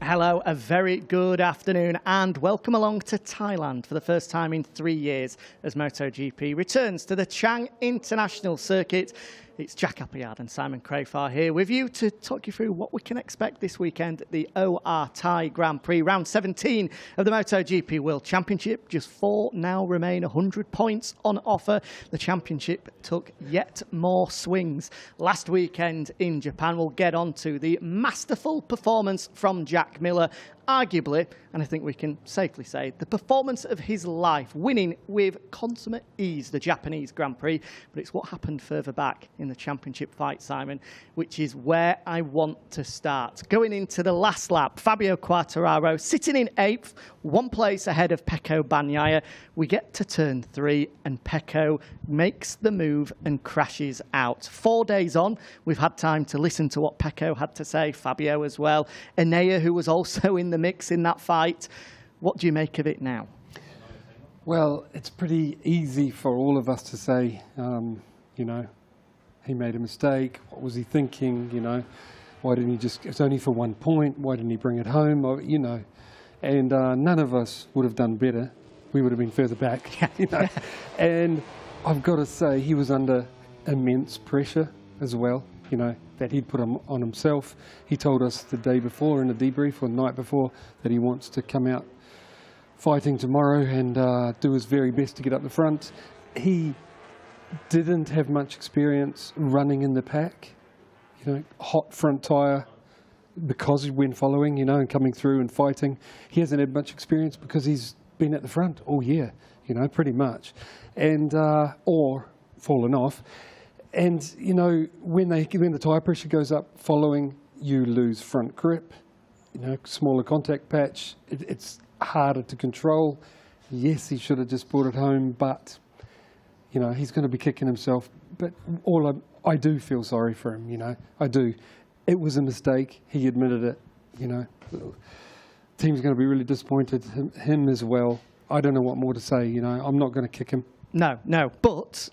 Hello, a very good afternoon and welcome along to Thailand for the first time in 3 years as MotoGP returns to the Chang International Circuit. It's Jack Appleyard and Simon Crafar here with you to talk you through what we can expect this weekend at the OR Thai Grand Prix, round 17 of the MotoGP World Championship. Just 4 now remain, 100 points on offer. The championship took yet more swings last weekend in Japan. We'll get on to the masterful performance from Jack Miller, arguably, and I think we can safely say, the performance of his life, winning with consummate ease the Japanese Grand Prix. But it's what happened further back in the championship fight, Simon, which is where I want to start. Going into the last lap, Fabio Quartararo sitting in 8th, 1 place ahead of Pecco Bagnaia. We get to turn 3 and Pecco makes the move and crashes out. 4 days on, we've had time to listen to what Pecco had to say, Fabio as well, Enea, who was also in the mix in that fight. What do you make of it now? Well, it's pretty easy for all of us to say, you know, he made a mistake. What was he thinking? You know, why didn't he just, it's only for 1 point. Why didn't he bring it home? Or, you know, and none of us would have done better. We would have been further back, you know. And I've got to say, he was under immense pressure as well, you know, that he'd put on himself. He told us the day before in the debrief or the night before that he wants to come out fighting tomorrow and do his very best to get up the front. He didn't have much experience running in the pack, you know, hot front tyre because he went following, you know, and coming through and fighting. He hasn't had much experience because he's been at the front all year, you know, pretty much, and or fallen off. And, you know, when the tyre pressure goes up following, you lose front grip, you know, smaller contact patch. It's harder to control. Yes, he should have just brought it home, but, you know, he's going to be kicking himself. But I do feel sorry for him, you know, I do. It was a mistake. He admitted it, you know. Team's going to be really disappointed, him as well. I don't know what more to say, you know. I'm not going to kick him. No, but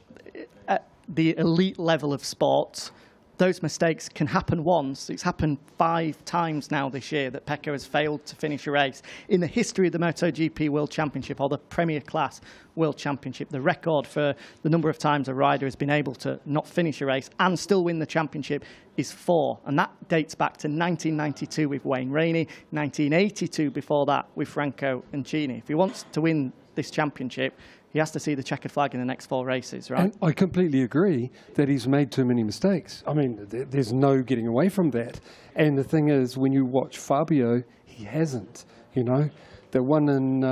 at the elite level of sport, those mistakes can happen once. It's happened 5 times now this year that Pecco has failed to finish a race. In the history of the MotoGP World Championship or the Premier Class World Championship, the record for the number of times a rider has been able to not finish a race and still win the championship is 4. And that dates back to 1992 with Wayne Rainey, 1982 before that with Franco Uncini. If he wants to win this championship, he has to see the checkered flag in the next 4 races, right? And I completely agree that he's made too many mistakes. I mean, there's no getting away from that. And the thing is, when you watch Fabio, he hasn't, you know. The one in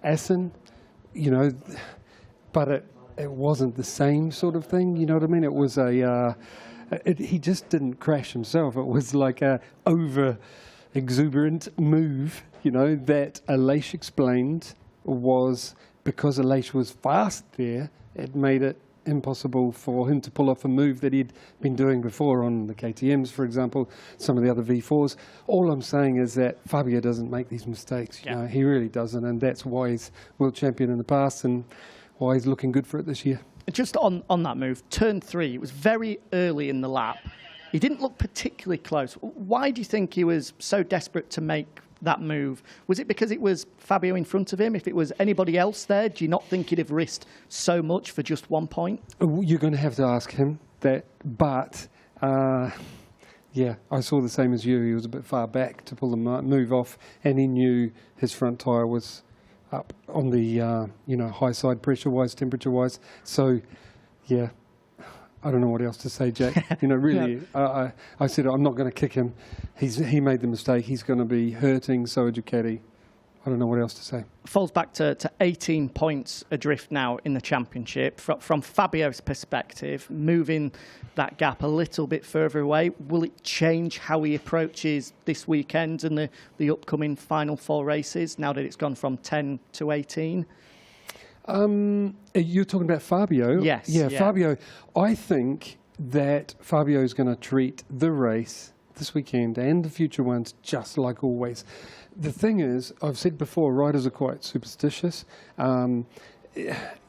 Assen, you know, but it wasn't the same sort of thing, you know what I mean? It was he just didn't crash himself. It was like a over-exuberant move, you know, that Aleix explained was because Aleix was fast there, it made it impossible for him to pull off a move that he'd been doing before on the KTMs, for example, some of the other V4s. All I'm saying is that Fabio doesn't make these mistakes. You know, he really doesn't, and that's why he's world champion in the past and why he's looking good for it this year. Just on that move, turn 3, it was very early in the lap. He didn't look particularly close. Why do you think he was so desperate to make that move? Was it because it was Fabio in front of him? If it was anybody else there, do you not think he'd have risked so much for just 1 point? You're going to have to ask him that, but yeah, I saw the same as you. He was a bit far back to pull the move off, and he knew his front tyre was up on the you know, high side pressure-wise, temperature-wise. So, yeah, I don't know what else to say, Jack. You know, really, I said I'm not going to kick him. He made the mistake. He's going to be hurting, so is Ducati. I don't know what else to say. Falls back to 18 points adrift now in the championship. From Fabio's perspective, moving that gap a little bit further away, will it change how he approaches this weekend and the upcoming final 4 races, now that it's gone from 10 to 18? You're talking about Fabio? Yes. Yeah, Fabio. I think that Fabio is going to treat the race this weekend and the future ones just like always. The thing is, I've said before, riders are quite superstitious.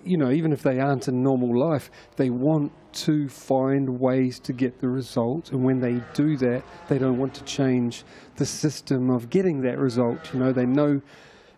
you know, even if they aren't in normal life, they want to find ways to get the result. And when they do that, they don't want to change the system of getting that result. You know, they know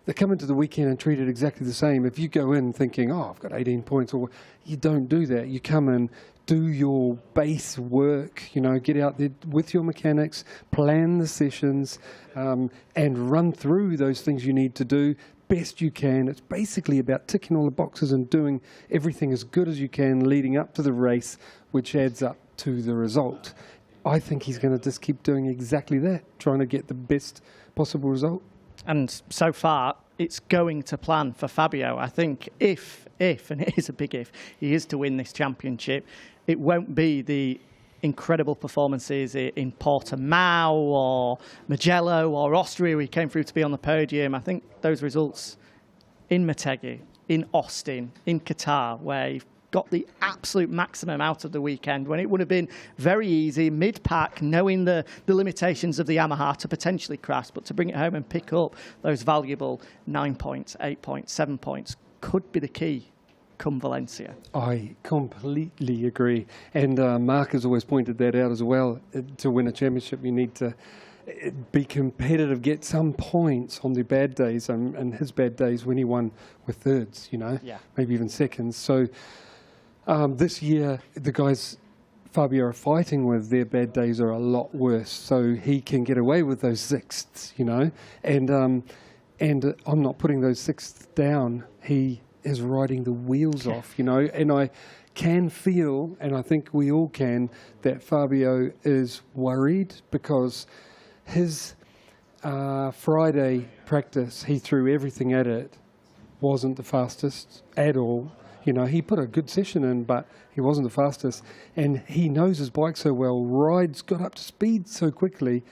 they come into the weekend and treat it exactly the same. If you go in thinking, oh, I've got 18 points, or you don't do that. You come in, do your base work, you know, get out there with your mechanics, plan the sessions, and run through those things you need to do best you can. It's basically about ticking all the boxes and doing everything as good as you can leading up to the race, which adds up to the result. I think he's going to just keep doing exactly that, trying to get the best possible result. And so far, it's going to plan for Fabio. I think if, and it is a big if, he is to win this championship, it won't be the incredible performances in Portimao or Mugello or Austria where he came through to be on the podium. I think those results in Motegi, in Austin, in Qatar, where he got the absolute maximum out of the weekend, when it would have been very easy, mid-pack, knowing the limitations of the Yamaha to potentially crash, but to bring it home and pick up those valuable 9 points, 8 points, 7 points could be the key come Valencia. I completely agree. And Mark has always pointed that out as well. To win a championship, you need to be competitive, get some points on the bad days, and his bad days when he won were thirds, you know, maybe even seconds. So this year, the guys Fabio are fighting with, their bad days are a lot worse. So he can get away with those sixths, you know. And I'm not putting those sixths down. He is riding the wheels off, you know. And I can feel, and I think we all can, that Fabio is worried because his Friday practice, he threw everything at it, wasn't the fastest at all. You know, he put a good session in, but he wasn't the fastest. And he knows his bike so well, got up to speed so quickly,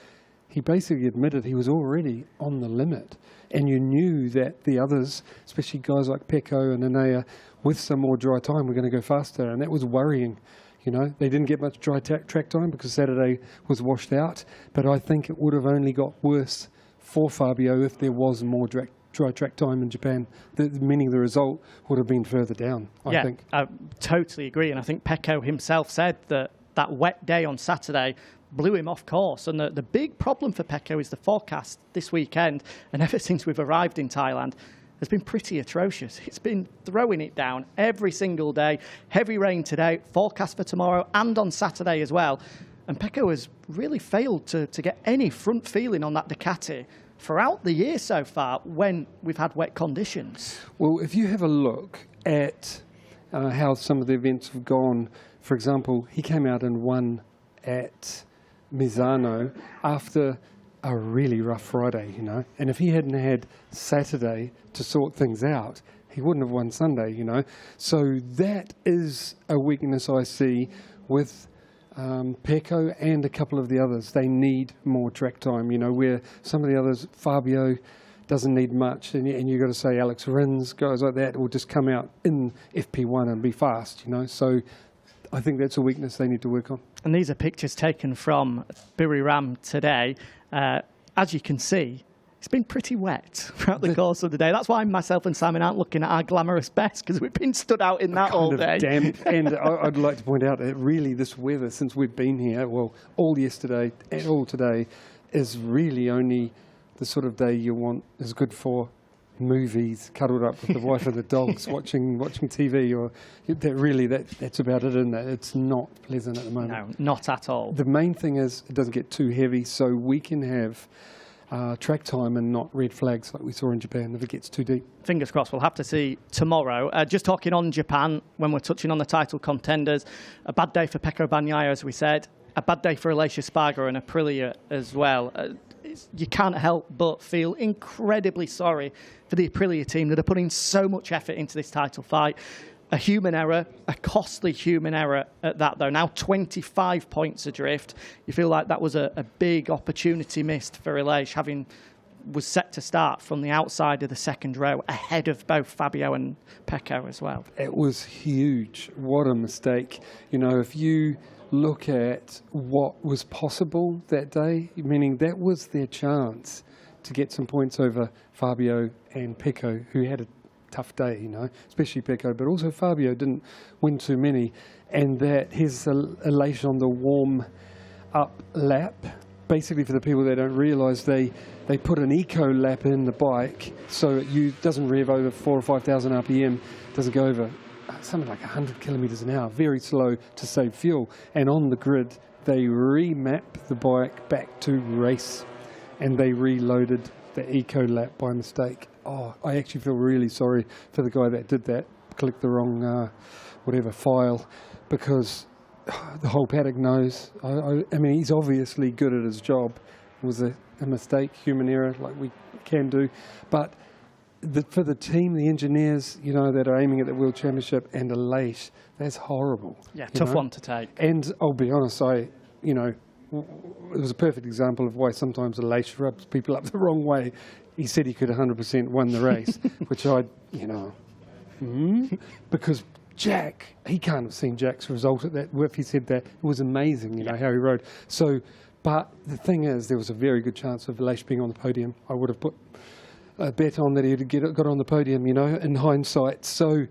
he basically admitted he was already on the limit. And you knew that the others, especially guys like Pecco and Enea, with some more dry time, were going to go faster. And that was worrying. You know, they didn't get much dry track time because Saturday was washed out. But I think it would have only got worse for Fabio if there was more dry track time in Japan, meaning the result would have been further down, I think. I totally agree. And I think Pecco himself said that that wet day on Saturday blew him off course. And the big problem for Pecco is the forecast this weekend, and ever since we've arrived in Thailand, has been pretty atrocious. It's been throwing it down every single day. Heavy rain today, forecast for tomorrow and on Saturday as well. And Pecco has really failed to get any front feeling on that Ducati throughout the year so far when we've had wet conditions. Well, if you have a look at how some of the events have gone, for example, he came out and won at Misano after a really rough Friday, you know. And if he hadn't had Saturday to sort things out, he wouldn't have won Sunday, you know. So that is a weakness I see with Pecco and a couple of the others. They need more track time, you know, where some of the others, Fabio doesn't need much, and you've got to say Alex Rins, guys like that, will just come out in FP1 and be fast, you know. So I think that's a weakness they need to work on. And these are pictures taken from Buriram today. As you can see, it's been pretty wet throughout the course of the day. That's why myself and Simon aren't looking at our glamorous best, because we've been stood out in that all day. Damp. And I'd like to point out that really this weather, since we've been here, well, all yesterday and all today, is really only the sort of day you want, is good for movies, cuddled up with the wife and the dogs, watching TV, or that's about it, isn't it? It's not pleasant at the moment. No, not at all. The main thing is it doesn't get too heavy, so we can have track time and not red flags like we saw in Japan if it gets too deep. Fingers crossed. We'll have to see tomorrow. Just talking on Japan, when we're touching on the title contenders, a bad day for Pecco Bagnaia, as we said, a bad day for Aleix Espargaro and Aprilia as well. You can't help but feel incredibly sorry for the Aprilia team that are putting so much effort into this title fight. A human error, a costly human error at that, though. Now 25 points adrift. You feel like that was a big opportunity missed for Aleix, was set to start from the outside of the second row, ahead of both Fabio and Pecco as well. It was huge. What a mistake. You know, if you look at what was possible that day, meaning that was their chance to get some points over Fabio and Pecco, who had a tough day, you know, especially Pecco, but also Fabio didn't win too many. And that his elation on the warm-up lap, basically for the people that don't realise, they put an eco lap in the bike so it doesn't rev over 4,000 or 5,000 RPM, doesn't go over something like 100 kilometres an hour, very slow to save fuel. And on the grid, they remap the bike back to race, and they reloaded the eco lap by mistake. Oh, I actually feel really sorry for the guy that did that, clicked the wrong file, because the whole paddock knows. I mean, he's obviously good at his job. It was a mistake, human error, like we can do. But for the team, the engineers, you know, that are aiming at the World Championship, and Aleix, that's horrible. Yeah, tough one to take. And I'll be honest, you know, it was a perfect example of why sometimes Aleix rubs people up the wrong way. He said he could 100% won the race, which because Jack, he can't have seen Jack's result at that. If he said that, it was amazing, you know, how he rode. So, but the thing is, there was a very good chance of Aleix being on the podium. I would have put a bet on that he'd got on the podium, you know, in hindsight. So,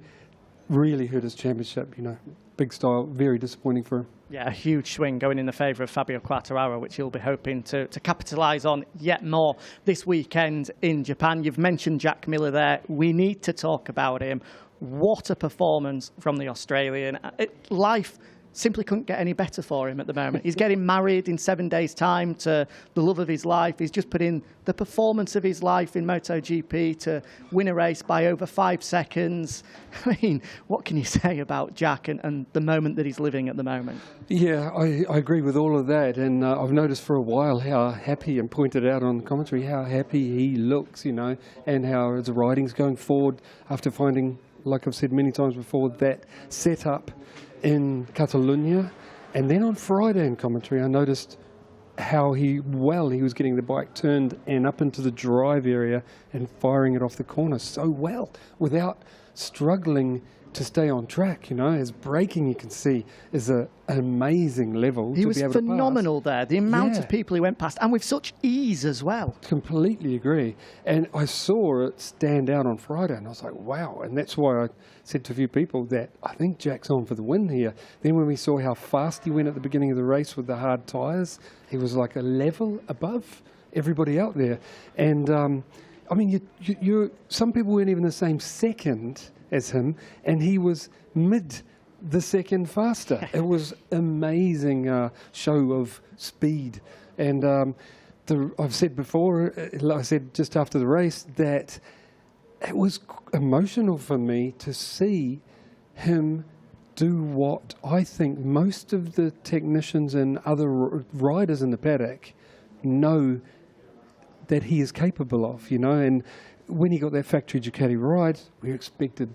really hurt his championship, you know. Big style, very disappointing for him. Yeah, a huge swing going in the favour of Fabio Quartararo, which he'll be hoping to capitalise on yet more this weekend in Japan. You've mentioned Jack Miller there. We need to talk about him. What a performance from the Australian. Life simply couldn't get any better for him at the moment. He's getting married in 7 days' time to the love of his life. He's just put in the performance of his life in MotoGP to win a race by over 5 seconds. I mean, what can you say about Jack and the moment that he's living at the moment? Yeah, I agree with all of that. And I've noticed for a while how happy, and pointed out on the commentary, how happy he looks, you know, and how his riding's going forward after finding, like I've said many times before, that setup in Catalunya. And then on Friday in commentary, I noticed how he was getting the bike turned and up into the drive area and firing it off the corner so well without struggling to stay on track, you know. His braking, you can see, is an amazing level. He was phenomenal there. The amount of people he went past, and with such ease as well. Completely agree. And I saw it stand out on Friday, and I was like, wow. And that's why I said to a few people that I think Jack's on for the win here. Then when we saw how fast he went at the beginning of the race with the hard tyres, he was like a level above everybody out there. And I mean, some people weren't even the same second as him, and he was mid the second faster. It was amazing show of speed. And I've said before, like I said just after the race, that it was emotional for me to see him do what I think most of the technicians and other riders in the paddock know that he is capable of, you know. And when he got that factory Ducati ride, we expected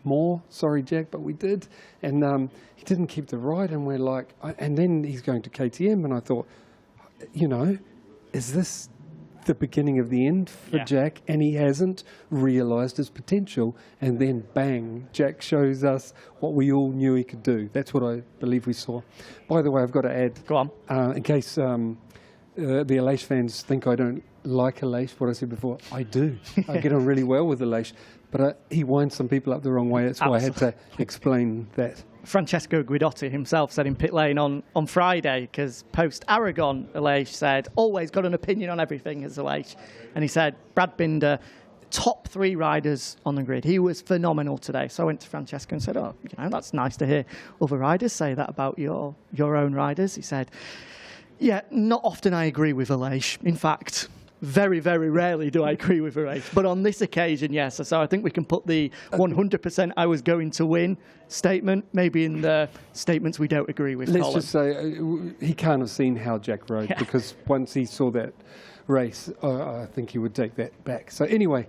more. Sorry, Jack, but we did. And he didn't keep the ride, and we're like, and then he's going to KTM, and I thought, you know, is this the beginning of the end for Jack? And he hasn't realised his potential. And then, bang, Jack shows us what we all knew he could do. That's what I believe we saw. By the way, I've got to add, go on, in case the Aleix fans think I don't like Aleix, what I said before, I do. I get on really well with Aleix, but he winds some people up the wrong way. That's why I had to explain that. Francesco Guidotti himself said in pit lane on Friday, because post-Aragon, Aleix said, always got an opinion on everything as Aleix. And he said, Brad Binder, top 3 riders on the grid. He was phenomenal today. So I went to Francesco and said, oh, you know, that's nice to hear other riders say that about your own riders. He said, yeah, not often I agree with Aleix. In fact, very, very rarely do I agree with Aleix. But on this occasion, yes. So I think we can put the 100% I was going to win statement maybe in the statements we don't agree with. Let's just say he can't have seen how Jack rode, because once he saw that race, I think he would take that back. So anyway,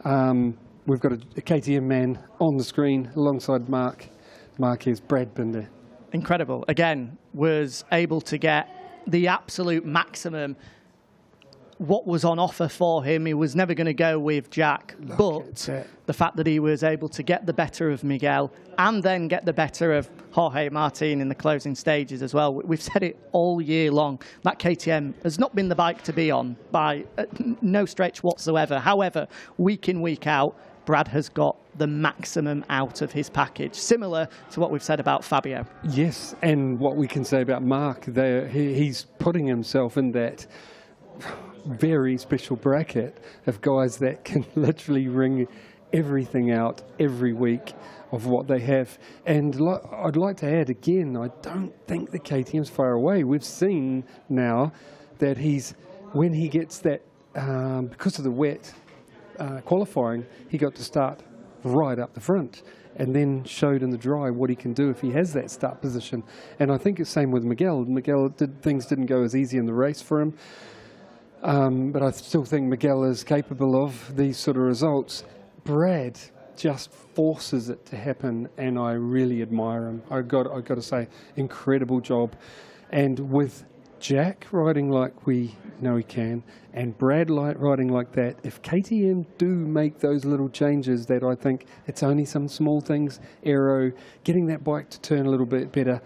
we've got a KTM man on the screen alongside Marquez, Brad Binder. Incredible. Again, was able to get the absolute maximum what was on offer for him. He was never going to go with Jack, but the fact that he was able to get the better of Miguel and then get the better of Jorge Martin in the closing stages as well. We've said it all year long. That KTM has not been the bike to be on by no stretch whatsoever. However, week in, week out, Brad has got the maximum out of his package, similar to what we've said about Fabio. Yes, and what we can say about Mark, he's putting himself in that very special bracket of guys that can literally wring everything out every week of what they have. And I'd like to add again, I don't think the KTM's far away. We've seen now that when he gets that, because of the wet qualifying, he got to start right up the front and then showed in the dry what he can do if he has that start position. And I think it's the same with Miguel. Things didn't go as easy in the race for him, but I still think Miguel is capable of these sort of results. Brad just forces it to happen, and I really admire him. I've got to say, incredible job. And with Jack riding like we know he can, and Brad riding like that, if KTM do make those little changes that I think it's only some small things, aero, getting that bike to turn a little bit better,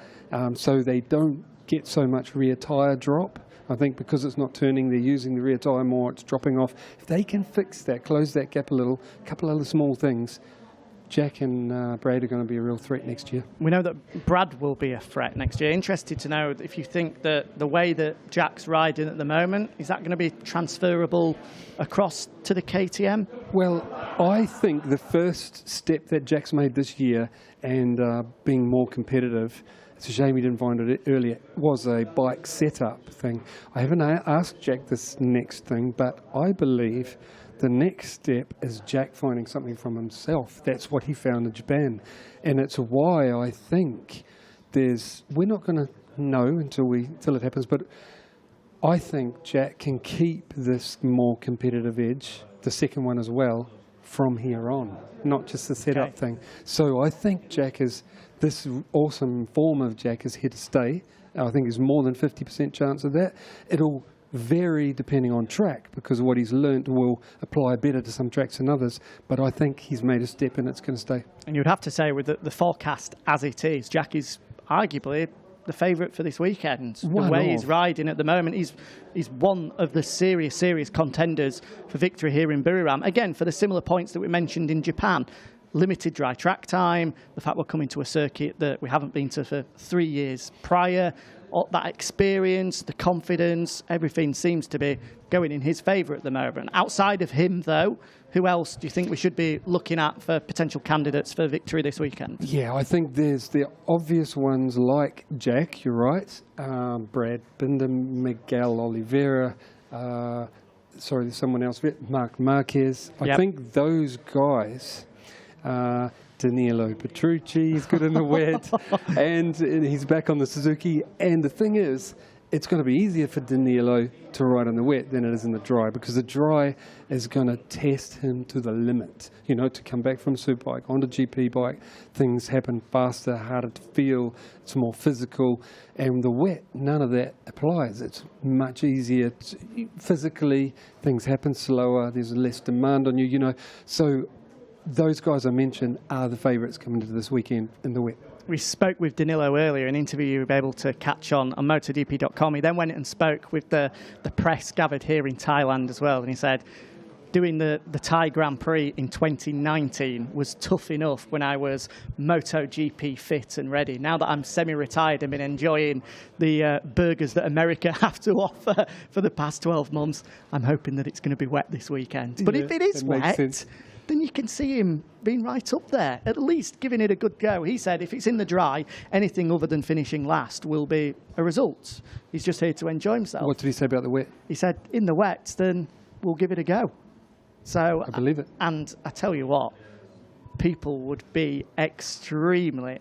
so they don't get so much rear tyre drop. I think because it's not turning, they're using the rear tyre more, it's dropping off. If they can fix that, close that gap a little, a couple other small things, Jack and Brad are going to be a real threat next year. We know that Brad will be a threat next year. Interested to know if you think that the way that Jack's riding at the moment, is that going to be transferable across to the KTM? Well, I think the first step that Jack's made this year and being more competitive, it's a shame he didn't find it earlier, was a bike setup thing. I haven't asked Jack this next thing, but I believe the next step is Jack finding something from himself. That's what he found in Japan. And it's why I think we're not going to know until it happens, but I think Jack can keep this more competitive edge, the second one as well, from here on, not just the setup thing. So I think this awesome form of Jack is here to stay. I think there's more than 50% chance of that. It'll vary depending on track, because what he's learnt will apply better to some tracks than others, but I think he's made a step and it's going to stay. And you'd have to say with the forecast as it is, Jack is arguably the favourite for this weekend. The way he's riding at the moment, he's one of the serious contenders for victory here in Buriram. Again, for the similar points that we mentioned in Japan. Limited dry track time, the fact we're coming to a circuit that we haven't been to for 3 years prior, that experience, the confidence, everything seems to be going in his favour at the moment. Outside of him, though, who else do you think we should be looking at for potential candidates for victory this weekend? Yeah, I think there's the obvious ones like Jack, you're right, Brad Binder, Miguel Oliveira, there's someone else, Mark Marquez. I think those guys... Danilo Petrucci is good in the wet, and he's back on the Suzuki. And the thing is, it's going to be easier for Danilo to ride in the wet than it is in the dry, because the dry is going to test him to the limit. You know, to come back from Superbike onto GP bike, things happen faster, harder to feel, it's more physical. And the wet, none of that applies. It's much easier physically, things happen slower, there's less demand on you, you know. So those guys I mentioned are the favourites coming into this weekend in the wet. We spoke with Danilo earlier, an interview you were able to catch on MotoGP.com. He then went and spoke with the press gathered here in Thailand as well, and he said, doing the Thai Grand Prix in 2019 was tough enough when I was MotoGP fit and ready. Now that I'm semi-retired and been enjoying the burgers that America have to offer for the past 12 months, I'm hoping that it's going to be wet this weekend. But if it is wet, then you can see him being right up there, at least giving it a good go. He said if it's in the dry, anything other than finishing last will be a result. He's just here to enjoy himself. What did he say about the wet? He said, in the wet, then we'll give it a go. So I believe it. And I tell you what, people would be extremely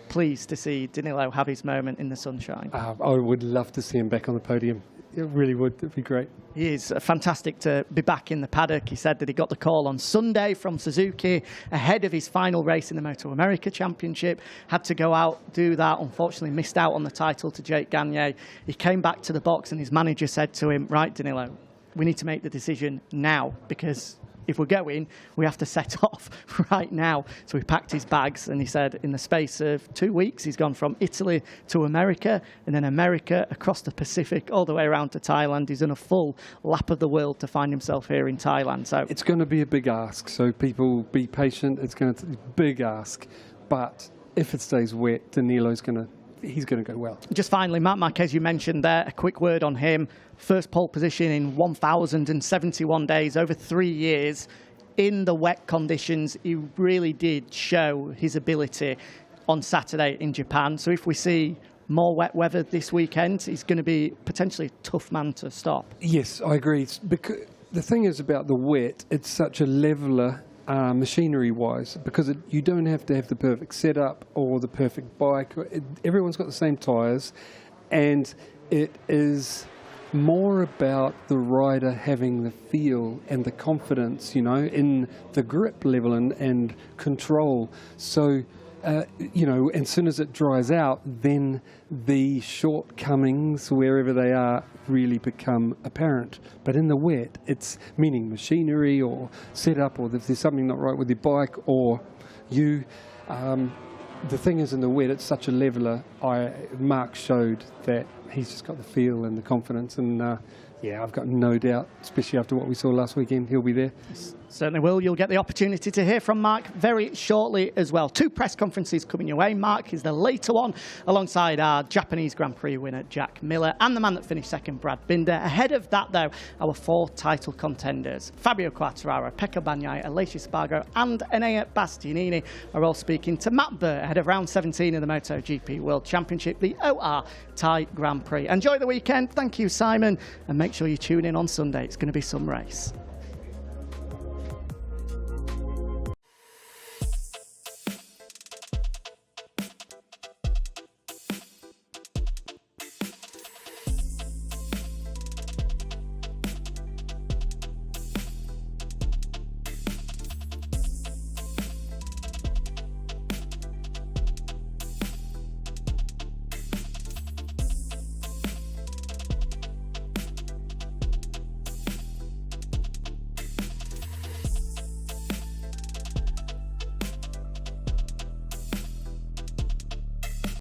pleased to see Danilo have his moment in the sunshine. I would love to see him back on the podium. It really would. It'd be great. He is fantastic to be back in the paddock. He said that he got the call on Sunday from Suzuki ahead of his final race in the Moto America Championship. Had to go out, do that. Unfortunately, missed out on the title to Jake Gagne. He came back to the box and his manager said to him, right, Danilo, we need to make the decision now, because if we're going, we have to set off right now. So he packed his bags, and he said in the space of 2 weeks, he's gone from Italy to America, and then America across the Pacific, all the way around to Thailand. He's done a full lap of the world to find himself here in Thailand. So it's going to be a big ask. So people be patient. It's going to be a big ask. But if it stays wet, Danilo's he's going to go well. Just finally, Marc Marquez, you mentioned there, a quick word on him. First pole position in 1,071 days, over 3 years. In the wet conditions, he really did show his ability on Saturday in Japan. So if we see more wet weather this weekend, he's going to be potentially a tough man to stop. Yes, I agree. Because the thing is about the wet, it's such a leveller machinery-wise, because you don't have to have the perfect setup or the perfect bike. Everyone's got the same tyres, and it is more about the rider having the feel and the confidence, in the grip level and control. So, as soon as it dries out, then the shortcomings, wherever they are, really become apparent. But in the wet, it's meaning machinery or setup, or if there's something not right with your bike or you. The thing is, in the wet, it's such a leveller. Mark showed that he's just got the feel and the confidence, and I've got no doubt, especially after what we saw last weekend, he'll be there. Certainly will. You'll get the opportunity to hear from Mark very shortly as well. 2 press conferences coming your way. Mark is the later one, alongside our Japanese Grand Prix winner, Jack Miller, and the man that finished second, Brad Binder. Ahead of that, though, our 4 title contenders, Fabio Quartararo, Pecco Bagnaia, Aleix Espargaro, and Enea Bastianini, are all speaking to Matt Burr ahead of round 17 of the MotoGP World Championship, the OR Thai Grand Prix. Enjoy the weekend. Thank you, Simon, and make sure you tune in on Sunday. It's going to be some race.